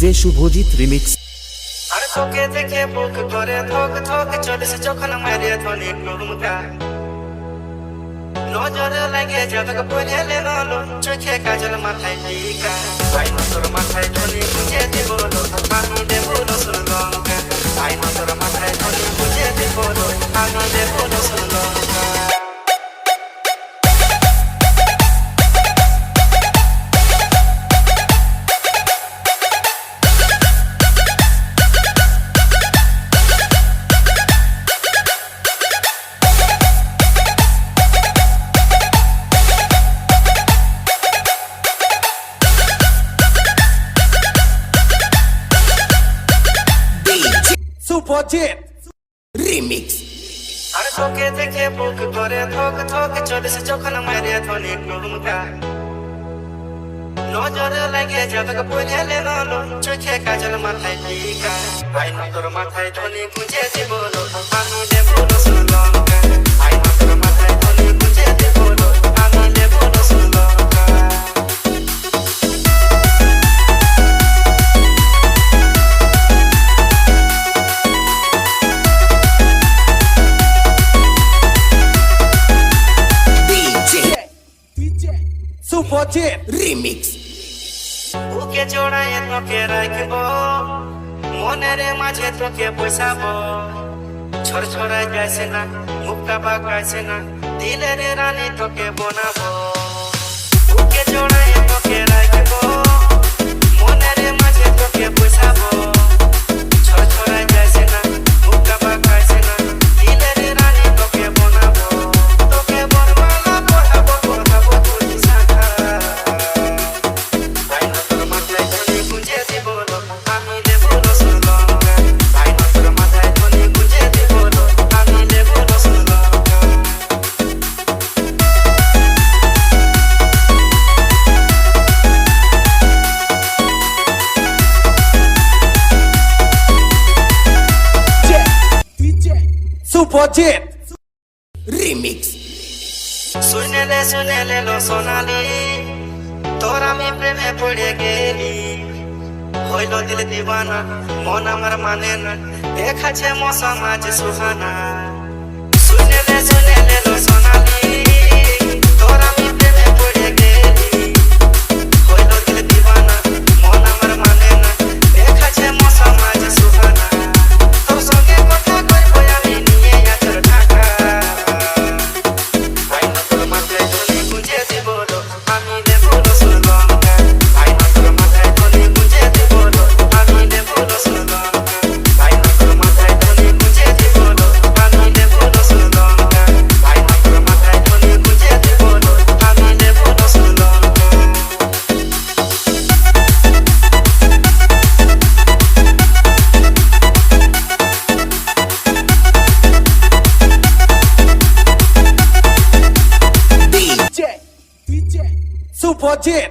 DJ Subhajit remix. আর তোকে দেখে বুক করে থক থক চলিস যখন মারে ধ্বনি টুমকা নজরে লাগে যাবে পড়েলে নলো চোখে কাজল মাথায় টিকা আই নজর মাথায় ধ্বনি বুঝে দিব আমি দেব রসুন লঙ্কা আই নজর মাথায় ধ্বনি বুঝে দিব আমি দেব রসুন লঙ্কা। শুভজিৎ রিমিক্স। আর তোকে দেখে বুক করে থক থক চলিস যখন মারে ধ্বনি টুমকা নজরে লাগে যাবে পড়েলে নলো চোখে কাজল মাথায় টিকা আই নজর মাথায় ধ্বনি বুঝে দিব আমি দেব রসুন লঙ্কা আই নজর মাথায় ধ্বনি বুঝে দিব আমি দেব রসুন লঙ্কা। শুভজিৎ রিমিক্স। বুকে জড়ায় তোকে রাখব মনের মাঝে তোকে বসাবো ছড় ছড়ায় যাইছে না মুখটা বাঁকাইছে না দিলের রানী তোকে বানাবো বুকে জড়ায় তোকে রাখব মনের মাঝে তোকে বসাবো ছড় ছড়ায় যাইছে না মুখটা বাঁকাইছে না দিলের রানী তোকে বানাবো তোকে বরমালা পড়াবো পড়াবো তুই শাখা আই নজর মাথায় ধ্বনি বুঝে দিব আমি দেব রসুন লঙ্কা আই নজর মাথায় ধ্বনি বুঝে দিব আমি দেব রসুন লঙ্কা। শুভজিৎ রিমিক্স। শুনেলে লো সোনালি তোর আমি প্রেমে পড়ে গেলি হইল দিল দিবানা মন আমার মানে না দেখাছে মৌসম আজ সুহানা শুনেলে লো সোনালি তোর আমি প্রেমে পড়ে গেলি হইল দিল দিবানা মন আমার মানে না দেখাছে মৌসম আজ সুহানা তোর সঙ্গে কথা কইব আমি নিয়ে আছর ঢাকা আই নজর মাথায় ধ্বনি বুঝে দিব আমি দেব রসুন লঙ্কা আই নজর মাথায় ধ্বনি বুঝে দিব আমি দেব রসুন লঙ্কা আই নজর মাথায় ধ্বনি বুঝে দিব আমি দেব রসুন লঙ্কা আই নজর মাথায় ধ্বনি বুঝে দিব আমি দেব রসুন লঙ্কা। শুভজিৎ